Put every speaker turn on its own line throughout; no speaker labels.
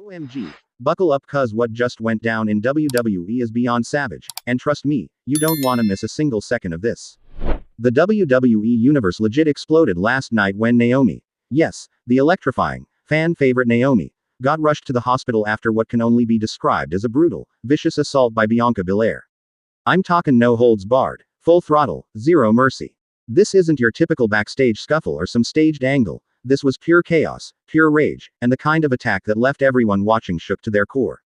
OMG. Buckle up cuz what just went down in WWE is beyond savage, and trust me, you don't wanna miss a single second of this. The WWE Universe legit exploded last night when Naomi, yes, the electrifying, fan favorite Naomi, got rushed to the hospital after what can only be described as a brutal, vicious assault by Bianca Belair. I'm talking no holds barred, full throttle, zero mercy. This isn't your typical backstage scuffle or some staged angle. This was pure chaos, pure rage, and the kind of attack that left everyone watching shook to their core.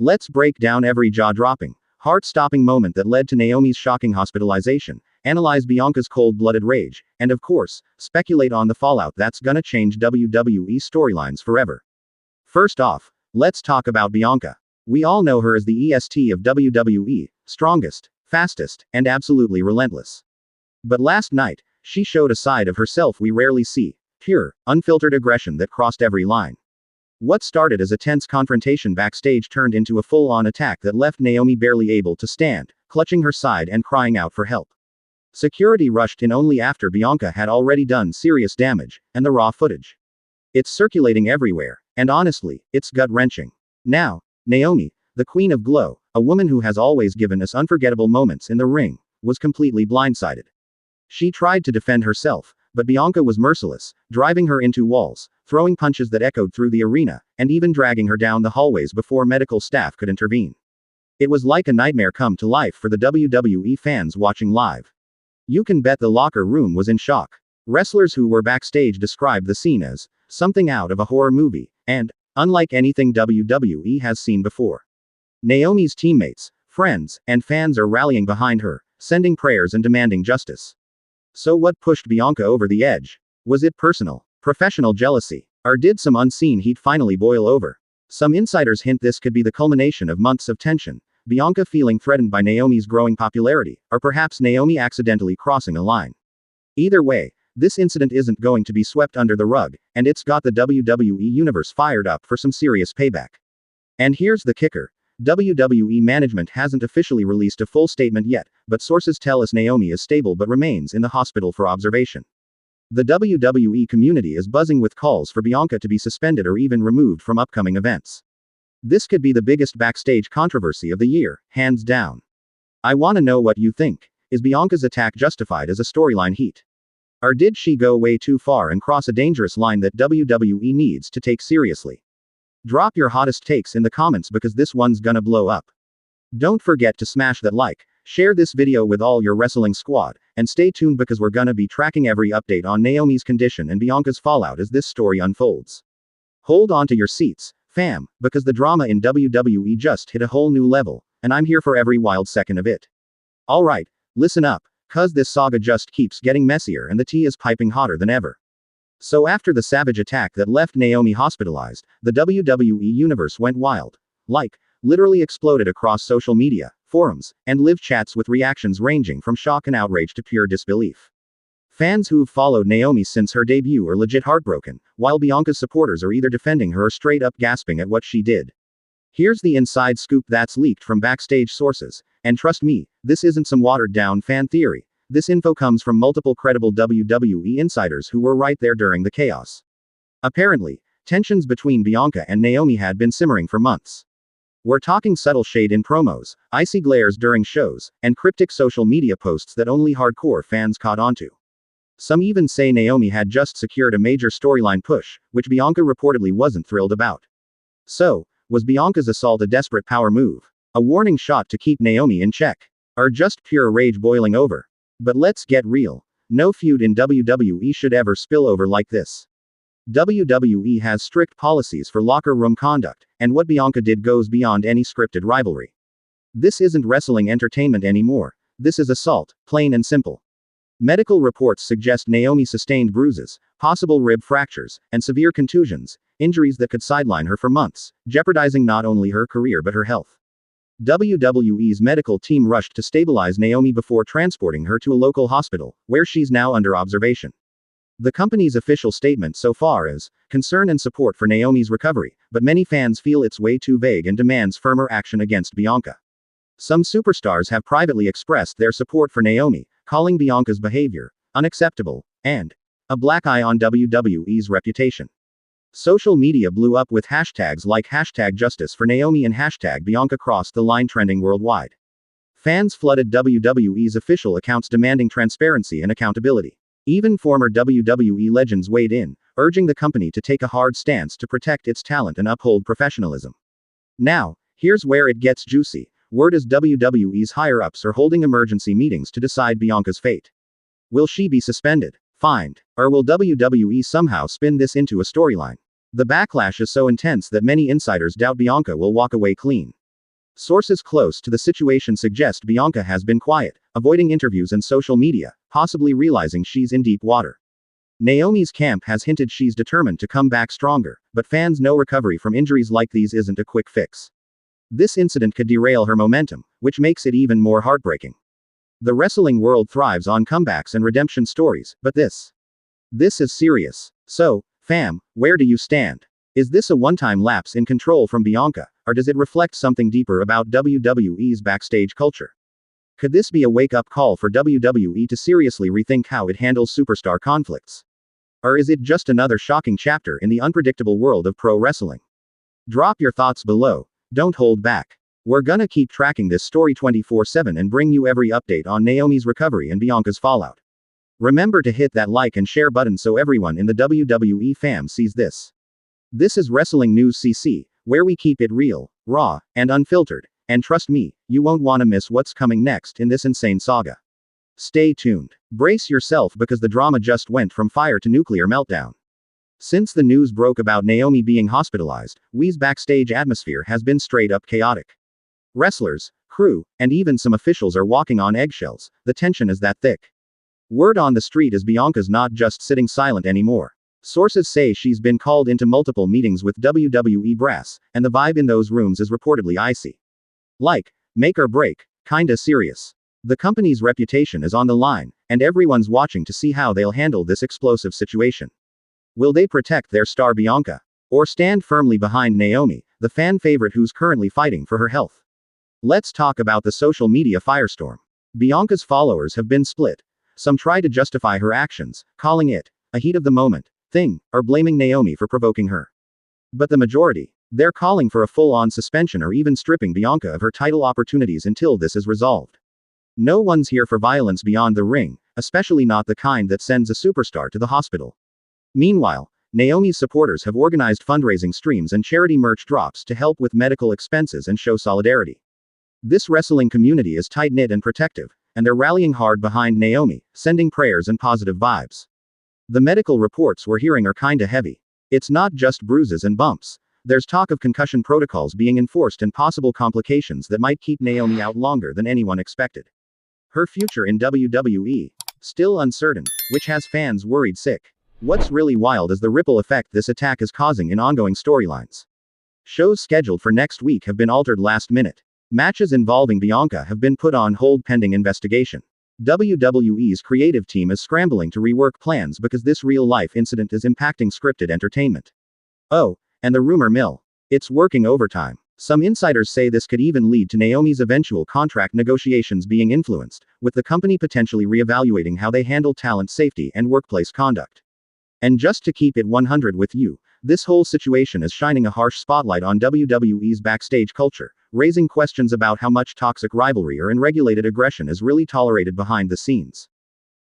Let's break down every jaw-dropping, heart-stopping moment that led to Naomi's shocking hospitalization, analyze Bianca's cold-blooded rage, and of course, speculate on the fallout that's gonna change WWE storylines forever. First off, let's talk about Bianca. We all know her as the EST of WWE, strongest, fastest, and absolutely relentless. But last night, she showed a side of herself we rarely see. Pure, unfiltered aggression that crossed every line. What started as a tense confrontation backstage turned into a full-on attack that left Naomi barely able to stand, clutching her side and crying out for help. Security rushed in only after Bianca had already done serious damage, and the raw footage. It's circulating everywhere, and honestly, it's gut-wrenching. Now, Naomi, the Queen of Glow, a woman who has always given us unforgettable moments in the ring, was completely blindsided. She tried to defend herself, but Bianca was merciless, driving her into walls, throwing punches that echoed through the arena, and even dragging her down the hallways before medical staff could intervene. It was like a nightmare come to life for the WWE fans watching live. You can bet the locker room was in shock. Wrestlers who were backstage described the scene as something out of a horror movie, and unlike anything WWE has seen before. Naomi's teammates, friends, and fans are rallying behind her, sending prayers and demanding justice. So what pushed Bianca over the edge? Was it personal, professional jealousy? Or did some unseen heat finally boil over? Some insiders hint this could be the culmination of months of tension, Bianca feeling threatened by Naomi's growing popularity, or perhaps Naomi accidentally crossing a line. Either way, this incident isn't going to be swept under the rug, and it's got the WWE Universe fired up for some serious payback. And here's the kicker. WWE management hasn't officially released a full statement yet, but sources tell us Naomi is stable but remains in the hospital for observation. The WWE community is buzzing with calls for Bianca to be suspended or even removed from upcoming events. This could be the biggest backstage controversy of the year, hands down. I want to know what you think. Is Bianca's attack justified as a storyline heat? Or did she go way too far and cross a dangerous line that WWE needs to take seriously? Drop your hottest takes in the comments because this one's gonna blow up. Don't forget to smash that like, share this video with all your wrestling squad, and stay tuned because we're gonna be tracking every update on Naomi's condition and Bianca's fallout as this story unfolds. Hold on to your seats, fam, because the drama in WWE just hit a whole new level, and I'm here for every wild second of it. Alright, listen up, cuz this saga just keeps getting messier and the tea is piping hotter than ever. So after the savage attack that left Naomi hospitalized, the WWE Universe went wild. Literally exploded across social media, forums, and live chats with reactions ranging from shock and outrage to pure disbelief. Fans who've followed Naomi since her debut are legit heartbroken, while Bianca's supporters are either defending her or straight up gasping at what she did. Here's the inside scoop that's leaked from backstage sources, and trust me, this isn't some watered down fan theory. This info comes from multiple credible WWE insiders who were right there during the chaos. Apparently, tensions between Bianca and Naomi had been simmering for months. We're talking subtle shade in promos, icy glares during shows, and cryptic social media posts that only hardcore fans caught onto. Some even say Naomi had just secured a major storyline push, which Bianca reportedly wasn't thrilled about. So, was Bianca's assault a desperate power move? A warning shot to keep Naomi in check? Or just pure rage boiling over? But let's get real. No feud in WWE should ever spill over like this. WWE has strict policies for locker room conduct, and what Bianca did goes beyond any scripted rivalry. This isn't wrestling entertainment anymore. This is assault, plain and simple. Medical reports suggest Naomi sustained bruises, possible rib fractures, and severe contusions, injuries that could sideline her for months, jeopardizing not only her career but her health. WWE's medical team rushed to stabilize Naomi before transporting her to a local hospital, where she's now under observation. The company's official statement so far is concern and support for Naomi's recovery, but many fans feel it's way too vague and demands firmer action against Bianca. Some superstars have privately expressed their support for Naomi, calling Bianca's behavior unacceptable and a black eye on WWE's reputation. Social media blew up with hashtags like #justice for Naomi and #Bianca crossed the line trending worldwide. Fans flooded WWE's official accounts demanding transparency and accountability. Even former WWE legends weighed in, urging the company to take a hard stance to protect its talent and uphold professionalism. Now, here's where it gets juicy. Word is WWE's higher-ups are holding emergency meetings to decide Bianca's fate. Will she be suspended, fined, or will WWE somehow spin this into a storyline? The backlash is so intense that many insiders doubt Bianca will walk away clean. Sources close to the situation suggest Bianca has been quiet, avoiding interviews and social media, possibly realizing she's in deep water. Naomi's camp has hinted she's determined to come back stronger, but fans know recovery from injuries like these isn't a quick fix. This incident could derail her momentum, which makes it even more heartbreaking. The wrestling world thrives on comebacks and redemption stories, but this is serious. So, fam, where do you stand? Is this a one-time lapse in control from Bianca, or does it reflect something deeper about WWE's backstage culture? Could this be a wake-up call for WWE to seriously rethink how it handles superstar conflicts? Or is it just another shocking chapter in the unpredictable world of pro wrestling? Drop your thoughts below. Don't hold back. We're gonna keep tracking this story 24/7 and bring you every update on Naomi's recovery and Bianca's fallout. Remember to hit that like and share button so everyone in the WWE fam sees this. This is Wrestling News CC, where we keep it real, raw, and unfiltered, and trust me, you won't want to miss what's coming next in this insane saga. Stay tuned. Brace yourself because the drama just went from fire to nuclear meltdown. Since the news broke about Naomi being hospitalized, WWE's backstage atmosphere has been straight up chaotic. Wrestlers, crew, and even some officials are walking on eggshells, the tension is that thick. Word on the street is Bianca's not just sitting silent anymore. Sources say she's been called into multiple meetings with WWE brass, and the vibe in those rooms is reportedly icy. Like, make or break, kinda serious. The company's reputation is on the line, and everyone's watching to see how they'll handle this explosive situation. Will they protect their star Bianca? Or stand firmly behind Naomi, the fan favorite who's currently fighting for her health? Let's talk about the social media firestorm. Bianca's followers have been split. Some try to justify her actions, calling it a heat of the moment thing, or blaming Naomi for provoking her. But the majority, they're calling for a full-on suspension or even stripping Bianca of her title opportunities until this is resolved. No one's here for violence beyond the ring, especially not the kind that sends a superstar to the hospital. Meanwhile, Naomi's supporters have organized fundraising streams and charity merch drops to help with medical expenses and show solidarity. This wrestling community is tight-knit and protective, and they're rallying hard behind Naomi, sending prayers and positive vibes. The medical reports we're hearing are kinda heavy. It's not just bruises and bumps. There's talk of concussion protocols being enforced and possible complications that might keep Naomi out longer than anyone expected. Her future in WWE? Still uncertain, which has fans worried sick. What's really wild is the ripple effect this attack is causing in ongoing storylines. Shows scheduled for next week have been altered last minute. Matches involving Bianca have been put on hold pending investigation. WWE's creative team is scrambling to rework plans because this real-life incident is impacting scripted entertainment. Oh, and the rumor mill. It's working overtime. Some insiders say this could even lead to Naomi's eventual contract negotiations being influenced, with the company potentially reevaluating how they handle talent safety and workplace conduct. And just to keep it 100 with you, this whole situation is shining a harsh spotlight on WWE's backstage culture, raising questions about how much toxic rivalry or unregulated aggression is really tolerated behind the scenes.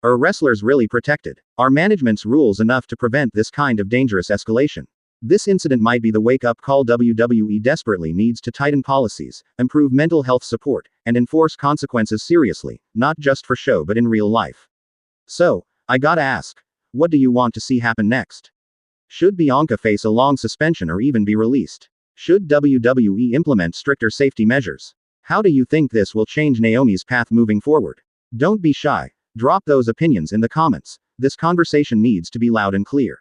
Are wrestlers really protected? Are management's rules enough to prevent this kind of dangerous escalation? This incident might be the wake-up call WWE desperately needs to tighten policies, improve mental health support, and enforce consequences seriously, not just for show but in real life. So, I gotta ask, what do you want to see happen next? Should Bianca face a long suspension or even be released? Should WWE implement stricter safety measures? How do you think this will change Naomi's path moving forward? Don't be shy. Drop those opinions in the comments. This conversation needs to be loud and clear.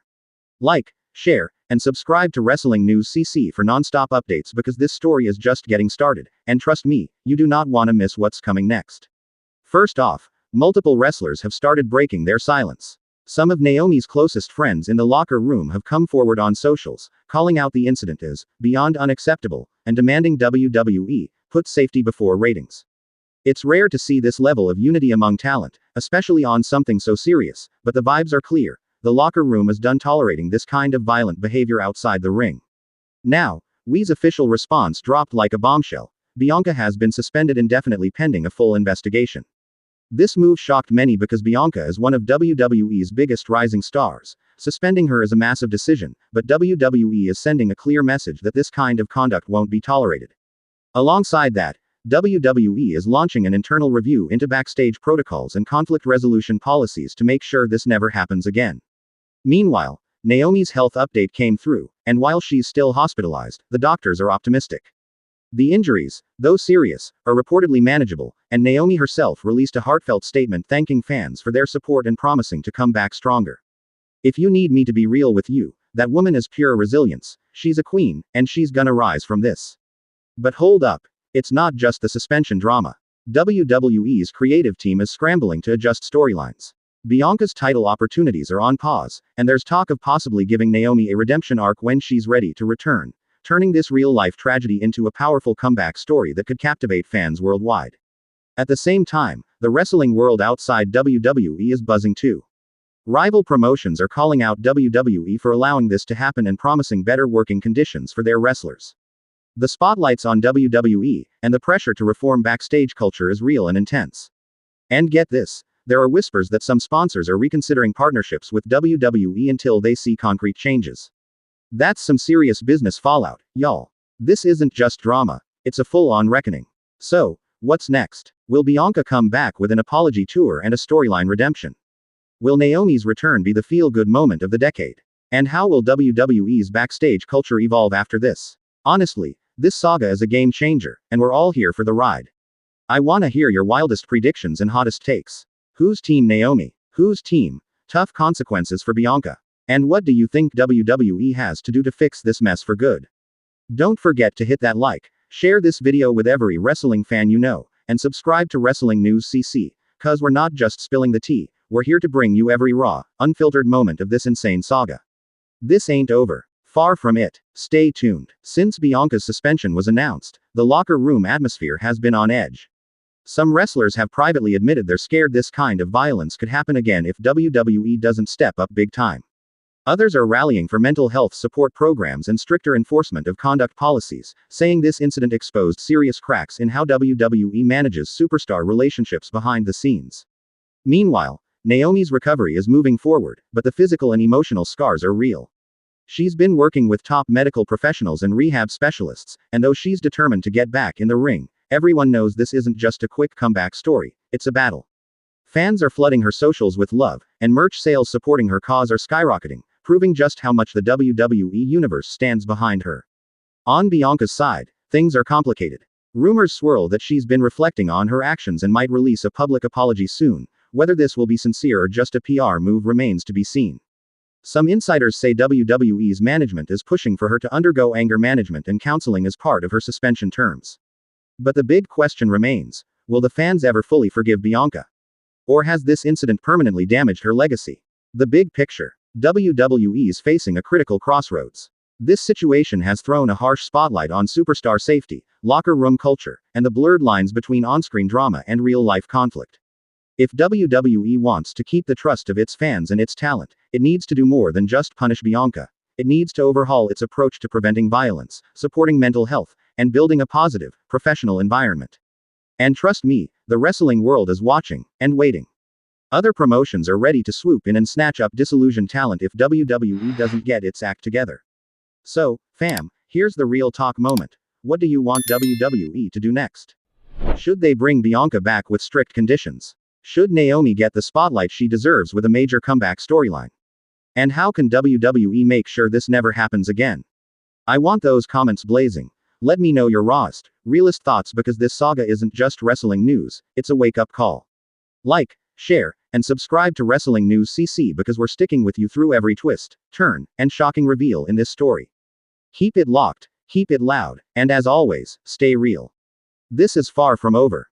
Like, share, and subscribe to Wrestling News CC for non-stop updates because this story is just getting started, and trust me, you do not want to miss what's coming next. First off, multiple wrestlers have started breaking their silence. Some of Naomi's closest friends in the locker room have come forward on socials, calling out the incident as beyond unacceptable, and demanding WWE put safety before ratings. It's rare to see this level of unity among talent, especially on something so serious, but the vibes are clear. the locker room is done tolerating this kind of violent behavior outside the ring. Now, WWE's official response dropped like a bombshell. Bianca has been suspended indefinitely pending a full investigation. This move shocked many because Bianca is one of WWE's biggest rising stars. Suspending her is a massive decision, but WWE is sending a clear message that this kind of conduct won't be tolerated. Alongside that, WWE is launching an internal review into backstage protocols and conflict resolution policies to make sure this never happens again. Meanwhile, Naomi's health update came through, and while she's still hospitalized, the doctors are optimistic. The injuries, though serious, are reportedly manageable, and Naomi herself released a heartfelt statement thanking fans for their support and promising to come back stronger. "If you need me to be real with you, that woman is pure resilience. She's a queen, and she's gonna rise from this." But hold up. It's not just the suspension drama. WWE's creative team is scrambling to adjust storylines. Bianca's title opportunities are on pause, and there's talk of possibly giving Naomi a redemption arc when she's ready to return, turning this real-life tragedy into a powerful comeback story that could captivate fans worldwide. At the same time, the wrestling world outside WWE is buzzing too. Rival promotions are calling out WWE for allowing this to happen and promising better working conditions for their wrestlers. The spotlights on WWE, and the pressure to reform backstage culture is real and intense. And get this, there are whispers that some sponsors are reconsidering partnerships with WWE until they see concrete changes. That's some serious business fallout, y'all. This isn't just drama, it's a full-on reckoning. So, what's next? Will Bianca come back with an apology tour and a storyline redemption? Will Naomi's return be the feel-good moment of the decade? And how will WWE's backstage culture evolve after this? Honestly, this saga is a game changer, and we're all here for the ride. I wanna hear your wildest predictions and hottest takes. Who's Team Naomi? Who's Team Tough Consequences for Bianca? And what do you think WWE has to do to fix this mess for good? Don't forget to hit that like, share this video with every wrestling fan you know, and subscribe to Wrestling News CC, cause we're not just spilling the tea, we're here to bring you every raw, unfiltered moment of this insane saga. This ain't over. Far from it. Stay tuned. Since Bianca's suspension was announced, the locker room atmosphere has been on edge. Some wrestlers have privately admitted they're scared this kind of violence could happen again if WWE doesn't step up big time. Others are rallying for mental health support programs and stricter enforcement of conduct policies, saying this incident exposed serious cracks in how WWE manages superstar relationships behind the scenes. Meanwhile, Naomi's recovery is moving forward, but the physical and emotional scars are real. She's been working with top medical professionals and rehab specialists, and though she's determined to get back in the ring, everyone knows this isn't just a quick comeback story, it's a battle. Fans are flooding her socials with love, and merch sales supporting her cause are skyrocketing, proving just how much the WWE Universe stands behind her. On Bianca's side, things are complicated. Rumors swirl that she's been reflecting on her actions and might release a public apology soon. Whether this will be sincere or just a PR move remains to be seen. Some insiders say WWE's management is pushing for her to undergo anger management and counseling as part of her suspension terms. But the big question remains, will the fans ever fully forgive Bianca? Or has this incident permanently damaged her legacy? The big picture. WWE is facing a critical crossroads. This situation has thrown a harsh spotlight on superstar safety, locker room culture, and the blurred lines between on-screen drama and real-life conflict. If WWE wants to keep the trust of its fans and its talent, it needs to do more than just punish Bianca. It needs to overhaul its approach to preventing violence, supporting mental health, and building a positive, professional environment. And trust me, the wrestling world is watching, and waiting. Other promotions are ready to swoop in and snatch up disillusioned talent if WWE doesn't get its act together. So, fam, here's the real talk moment. What do you want WWE to do next? Should they bring Bianca back with strict conditions? Should Naomi get the spotlight she deserves with a major comeback storyline? And how can WWE make sure this never happens again? I want those comments blazing. Let me know your rawest, realest thoughts because this saga isn't just wrestling news, it's a wake-up call. Like, share, and subscribe to Wrestling News CC because we're sticking with you through every twist, turn, and shocking reveal in this story. Keep it locked, keep it loud, and as always, stay real. This is far from over.